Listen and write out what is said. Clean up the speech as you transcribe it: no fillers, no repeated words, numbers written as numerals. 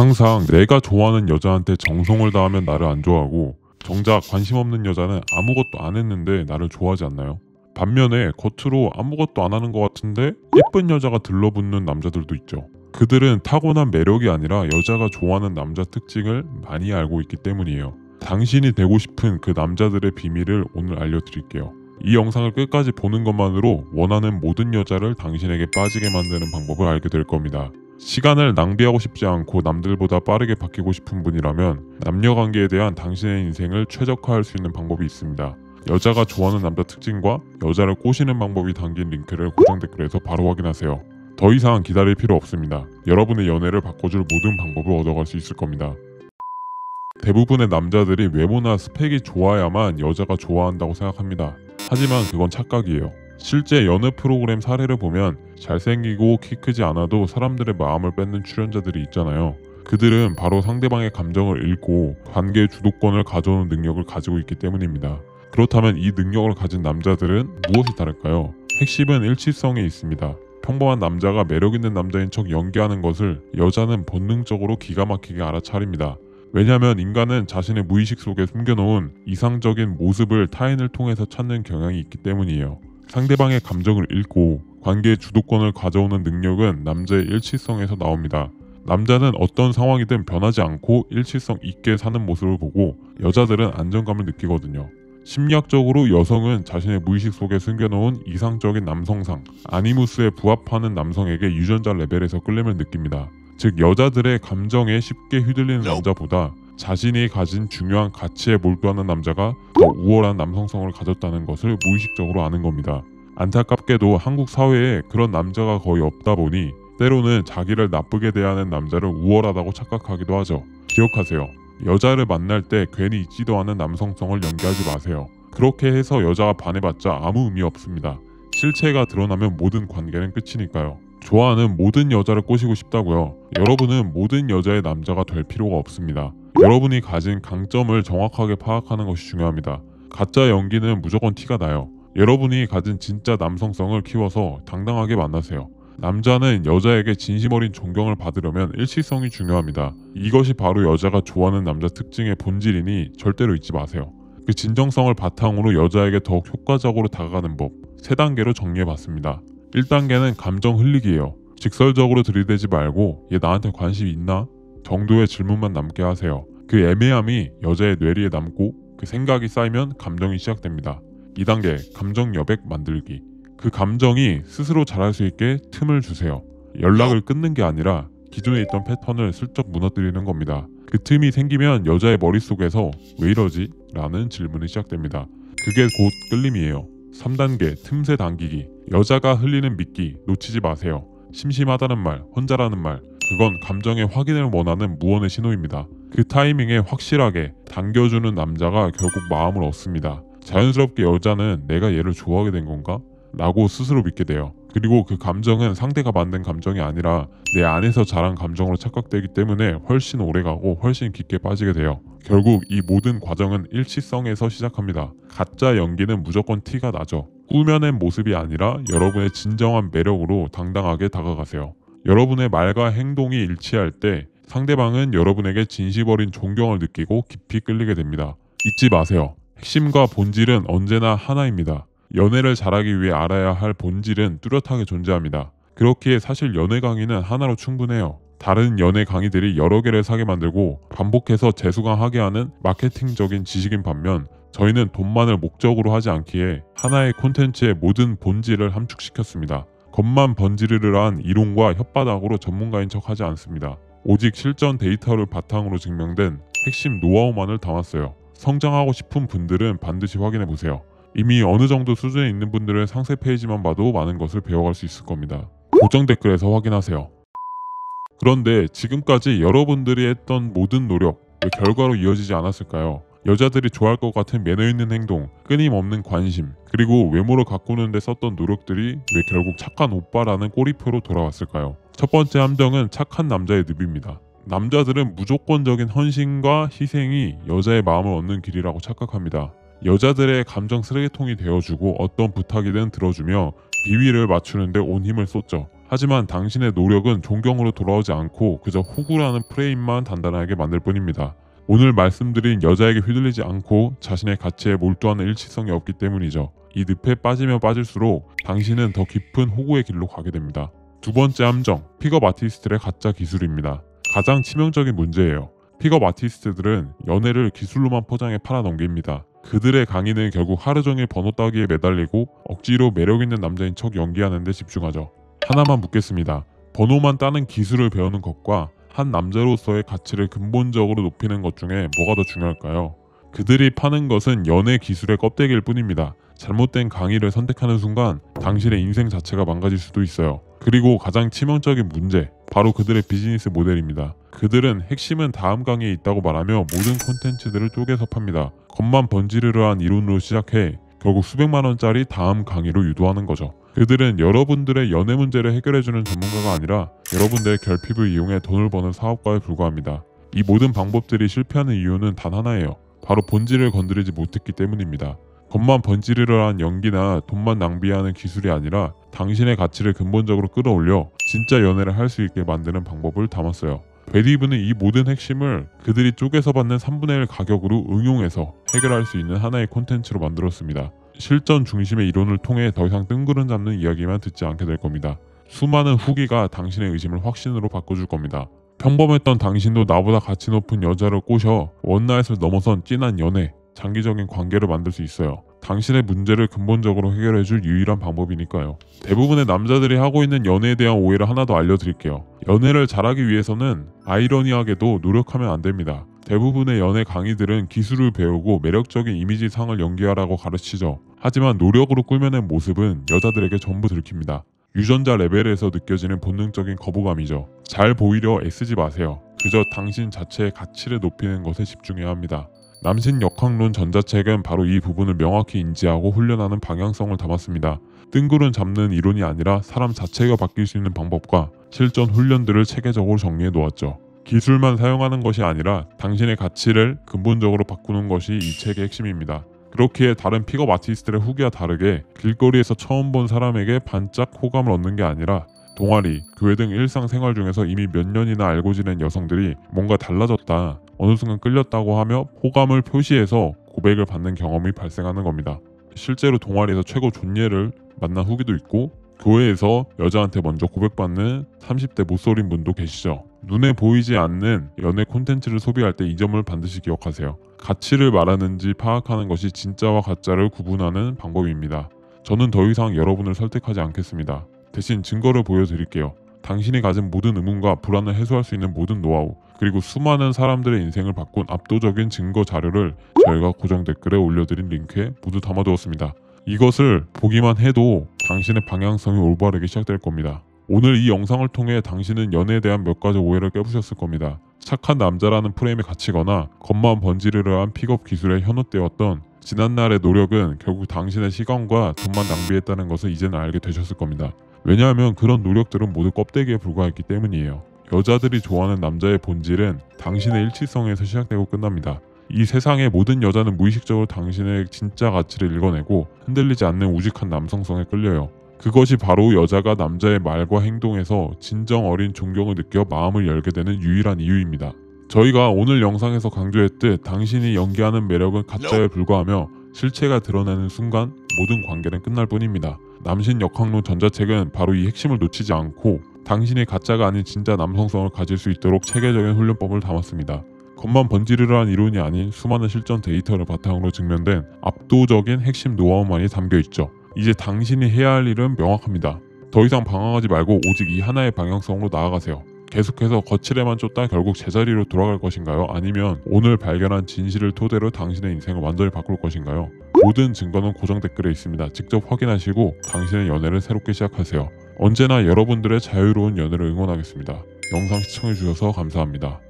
항상 내가 좋아하는 여자한테 정성을 다하면 나를 안 좋아하고 정작 관심 없는 여자는 아무것도 안 했는데 나를 좋아하지 않나요? 반면에 겉으로 아무것도 안 하는 것 같은데 예쁜 여자가 들러붙는 남자들도 있죠. 그들은 타고난 매력이 아니라 여자가 좋아하는 남자 특징을 많이 알고 있기 때문이에요. 당신이 되고 싶은 그 남자들의 비밀을 오늘 알려드릴게요. 이 영상을 끝까지 보는 것만으로 원하는 모든 여자를 당신에게 빠지게 만드는 방법을 알게 될 겁니다. 시간을 낭비하고 싶지 않고 남들보다 빠르게 바뀌고 싶은 분이라면 남녀관계에 대한 당신의 인생을 최적화할 수 있는 방법이 있습니다. 여자가 좋아하는 남자 특징과 여자를 꼬시는 방법이 담긴 링크를 고정 댓글에서 바로 확인하세요. 더 이상 기다릴 필요 없습니다. 여러분의 연애를 바꿔줄 모든 방법을 얻어갈 수 있을 겁니다. 대부분의 남자들이 외모나 스펙이 좋아야만 여자가 좋아한다고 생각합니다. 하지만 그건 착각이에요. 실제 연애 프로그램 사례를 보면 잘생기고 키 크지 않아도 사람들의 마음을 뺏는 출연자들이 있잖아요. 그들은 바로 상대방의 감정을 읽고 관계의 주도권을 가져오는 능력을 가지고 있기 때문입니다. 그렇다면 이 능력을 가진 남자들은 무엇이 다를까요? 핵심은 일치성에 있습니다. 평범한 남자가 매력있는 남자인 척 연기하는 것을 여자는 본능적으로 기가 막히게 알아차립니다. 왜냐하면 인간은 자신의 무의식 속에 숨겨놓은 이상적인 모습을 타인을 통해서 찾는 경향이 있기 때문이에요. 상대방의 감정을 읽고 관계의 주도권을 가져오는 능력은 남자의 일치성에서 나옵니다. 남자는 어떤 상황이든 변하지 않고 일치성 있게 사는 모습을 보고 여자들은 안정감을 느끼거든요. 심리학적으로 여성은 자신의 무의식 속에 숨겨놓은 이상적인 남성상, 아니무스에 부합하는 남성에게 유전자 레벨에서 끌림을 느낍니다. 즉 여자들의 감정에 쉽게 휘둘리는 남자보다 자신이 가진 중요한 가치에 몰두하는 남자가 더 우월한 남성성을 가졌다는 것을 무의식적으로 아는 겁니다. 안타깝게도 한국 사회에 그런 남자가 거의 없다 보니 때로는 자기를 나쁘게 대하는 남자를 우월하다고 착각하기도 하죠. 기억하세요. 여자를 만날 때 괜히 있지도 않은 남성성을 연기하지 마세요. 그렇게 해서 여자가 반해봤자 아무 의미 없습니다. 실체가 드러나면 모든 관계는 끝이니까요. 좋아하는 모든 여자를 꼬시고 싶다고요? 여러분은 모든 여자의 남자가 될 필요가 없습니다. 여러분이 가진 강점을 정확하게 파악하는 것이 중요합니다. 가짜 연기는 무조건 티가 나요. 여러분이 가진 진짜 남성성을 키워서 당당하게 만나세요. 남자는 여자에게 진심 어린 존경을 받으려면 일치성이 중요합니다. 이것이 바로 여자가 좋아하는 남자 특징의 본질이니 절대로 잊지 마세요. 그 진정성을 바탕으로 여자에게 더욱 효과적으로 다가가는 법 3단계로 정리해봤습니다. 1단계는 감정 흘리기예요. 직설적으로 들이대지 말고 얘 나한테 관심 있나? 정도의 질문만 남게 하세요. 그 애매함이 여자의 뇌리에 남고 그 생각이 쌓이면 감정이 시작됩니다. 2단계 감정 여백 만들기. 그 감정이 스스로 자랄 수 있게 틈을 주세요. 연락을 끊는 게 아니라 기존에 있던 패턴을 슬쩍 무너뜨리는 겁니다. 그 틈이 생기면 여자의 머릿속에서 왜 이러지? 라는 질문이 시작됩니다. 그게 곧 끌림이에요. 3단계 틈새 당기기. 여자가 흘리는 미끼 놓치지 마세요. 심심하다는 말, 혼자라는 말, 그건 감정의 확인을 원하는 무언의 신호입니다. 그 타이밍에 확실하게 당겨주는 남자가 결국 마음을 얻습니다. 자연스럽게 여자는 내가 얘를 좋아하게 된 건가? 라고 스스로 믿게 돼요. 그리고 그 감정은 상대가 만든 감정이 아니라 내 안에서 자란 감정으로 착각되기 때문에 훨씬 오래가고 훨씬 깊게 빠지게 돼요. 결국 이 모든 과정은 일치성에서 시작합니다. 가짜 연기는 무조건 티가 나죠. 꾸며낸 모습이 아니라 여러분의 진정한 매력으로 당당하게 다가가세요. 여러분의 말과 행동이 일치할 때 상대방은 여러분에게 진심 어린 존경을 느끼고 깊이 끌리게 됩니다. 잊지 마세요. 핵심과 본질은 언제나 하나입니다. 연애를 잘하기 위해 알아야 할 본질은 뚜렷하게 존재합니다. 그렇기에 사실 연애 강의는 하나로 충분해요. 다른 연애 강의들이 여러 개를 사게 만들고 반복해서 재수강하게 하는 마케팅적인 지식인 반면 저희는 돈만을 목적으로 하지 않기에 하나의 콘텐츠의 모든 본질을 함축시켰습니다. 겉만 번지르르한 이론과 혓바닥으로 전문가인 척 하지 않습니다. 오직 실전 데이터를 바탕으로 증명된 핵심 노하우만을 담았어요. 성장하고 싶은 분들은 반드시 확인해보세요. 이미 어느 정도 수준에 있는 분들은 상세 페이지만 봐도 많은 것을 배워갈 수 있을 겁니다. 고정 댓글에서 확인하세요. 그런데 지금까지 여러분들이 했던 모든 노력 왜 결과로 이어지지 않았을까요? 여자들이 좋아할 것 같은 매너 있는 행동, 끊임없는 관심, 그리고 외모를 가꾸는 데 썼던 노력들이 왜 결국 착한 오빠라는 꼬리표로 돌아왔을까요? 첫 번째 함정은 착한 남자의 늪입니다. 남자들은 무조건적인 헌신과 희생이 여자의 마음을 얻는 길이라고 착각합니다. 여자들의 감정 쓰레기통이 되어주고 어떤 부탁이든 들어주며 비위를 맞추는데 온 힘을 쏟죠. 하지만 당신의 노력은 존경으로 돌아오지 않고 그저 호구라는 프레임만 단단하게 만들 뿐입니다. 오늘 말씀드린 여자에게 휘둘리지 않고 자신의 가치에 몰두하는 일치성이 없기 때문이죠. 이 늪에 빠지면 빠질수록 당신은 더 깊은 호구의 길로 가게 됩니다. 두 번째 함정, 픽업 아티스트의 가짜 기술입니다. 가장 치명적인 문제예요. 픽업 아티스트들은 연애를 기술로만 포장해 팔아넘깁니다. 그들의 강의는 결국 하루 종일 번호 따기에 매달리고 억지로 매력있는 남자인 척 연기하는 데 집중하죠. 하나만 묻겠습니다. 번호만 따는 기술을 배우는 것과 한 남자로서의 가치를 근본적으로 높이는 것 중에 뭐가 더 중요할까요? 그들이 파는 것은 연애 기술의 껍데기일 뿐입니다. 잘못된 강의를 선택하는 순간 당신의 인생 자체가 망가질 수도 있어요. 그리고 가장 치명적인 문제, 바로 그들의 비즈니스 모델입니다. 그들은 핵심은 다음 강의에 있다고 말하며 모든 콘텐츠들을 쪼개서 팝니다. 겉만 번지르르한 이론으로 시작해 결국 수백만 원짜리 다음 강의로 유도하는 거죠. 그들은 여러분들의 연애 문제를 해결해주는 전문가가 아니라 여러분들의 결핍을 이용해 돈을 버는 사업가에 불과합니다. 이 모든 방법들이 실패하는 이유는 단 하나예요. 바로 본질을 건드리지 못했기 때문입니다. 겉만 번지르르한 연기나 돈만 낭비하는 기술이 아니라 당신의 가치를 근본적으로 끌어올려 진짜 연애를 할 수 있게 만드는 방법을 담았어요. 베디브는 이 모든 핵심을 그들이 쪼개서 받는 3분의 1 가격으로 응용해서 해결할 수 있는 하나의 콘텐츠로 만들었습니다. 실전 중심의 이론을 통해 더 이상 뜬구름 잡는 이야기만 듣지 않게 될 겁니다. 수많은 후기가 당신의 의심을 확신으로 바꿔줄 겁니다. 평범했던 당신도 나보다 가치 높은 여자를 꼬셔 원나잇을 넘어선 진한 연애, 장기적인 관계를 만들 수 있어요. 당신의 문제를 근본적으로 해결해줄 유일한 방법이니까요. 대부분의 남자들이 하고 있는 연애에 대한 오해를 하나 더 알려드릴게요. 연애를 잘하기 위해서는 아이러니하게도 노력하면 안 됩니다. 대부분의 연애 강의들은 기술을 배우고 매력적인 이미지상을 연기하라고 가르치죠. 하지만 노력으로 꾸며낸 모습은 여자들에게 전부 들킵니다. 유전자 레벨에서 느껴지는 본능적인 거부감이죠. 잘 보이려 애쓰지 마세요. 그저 당신 자체의 가치를 높이는 것에 집중해야 합니다. 남신 역학론 전자책은 바로 이 부분을 명확히 인지하고 훈련하는 방향성을 담았습니다. 뜬구름 잡는 이론이 아니라 사람 자체가 바뀔 수 있는 방법과 실전 훈련들을 체계적으로 정리해 놓았죠. 기술만 사용하는 것이 아니라 당신의 가치를 근본적으로 바꾸는 것이 이 책의 핵심입니다. 그렇기에 다른 픽업 아티스트들의 후기와 다르게 길거리에서 처음 본 사람에게 반짝 호감을 얻는 게 아니라 동아리, 교회 등 일상생활 중에서 이미 몇 년이나 알고 지낸 여성들이 뭔가 달라졌다, 어느 순간 끌렸다고 하며 호감을 표시해서 고백을 받는 경험이 발생하는 겁니다. 실제로 동아리에서 최고 존예를 만난 후기도 있고 교회에서 여자한테 먼저 고백받는 30대 못소린 분도 계시죠. 눈에 보이지 않는 연애 콘텐츠를 소비할 때 이 점을 반드시 기억하세요. 가치를 말하는지 파악하는 것이 진짜와 가짜를 구분하는 방법입니다. 저는 더 이상 여러분을 설득하지 않겠습니다. 대신 증거를 보여드릴게요. 당신이 가진 모든 의문과 불안을 해소할 수 있는 모든 노하우, 그리고 수많은 사람들의 인생을 바꾼 압도적인 증거 자료를 저희가 고정 댓글에 올려드린 링크에 모두 담아두었습니다. 이것을 보기만 해도 당신의 방향성이 올바르게 시작될 겁니다. 오늘 이 영상을 통해 당신은 연애에 대한 몇 가지 오해를 깨부셨을 겁니다. 착한 남자라는 프레임에 갇히거나 겉만 번지르르한 픽업 기술에 현혹되었던 지난날의 노력은 결국 당신의 시간과 돈만 낭비했다는 것을 이제는 알게 되셨을 겁니다. 왜냐하면 그런 노력들은 모두 껍데기에 불과했기 때문이에요. 여자들이 좋아하는 남자의 본질은 당신의 일치성에서 시작되고 끝납니다. 이 세상의 모든 여자는 무의식적으로 당신의 진짜 가치를 읽어내고 흔들리지 않는 우직한 남성성에 끌려요. 그것이 바로 여자가 남자의 말과 행동에서 진정 어린 존경을 느껴 마음을 열게 되는 유일한 이유입니다. 저희가 오늘 영상에서 강조했듯 당신이 연기하는 매력은 가짜에 불과하며 실체가 드러나는 순간 모든 관계는 끝날 뿐입니다. 남신 역학론 전자책은 바로 이 핵심을 놓치지 않고 당신이 가짜가 아닌 진짜 남성성을 가질 수 있도록 체계적인 훈련법을 담았습니다. 겉만 번지르르한 이론이 아닌 수많은 실전 데이터를 바탕으로 증명된 압도적인 핵심 노하우만이 담겨있죠. 이제 당신이 해야 할 일은 명확합니다. 더 이상 방황하지 말고 오직 이 하나의 방향성으로 나아가세요. 계속해서 거칠에만 쫓다 결국 제자리로 돌아갈 것인가요? 아니면 오늘 발견한 진실을 토대로 당신의 인생을 완전히 바꿀 것인가요? 모든 증거는 고정 댓글에 있습니다. 직접 확인하시고 당신의 연애를 새롭게 시작하세요. 언제나 여러분들의 자유로운 연애를 응원하겠습니다. 영상 시청해주셔서 감사합니다.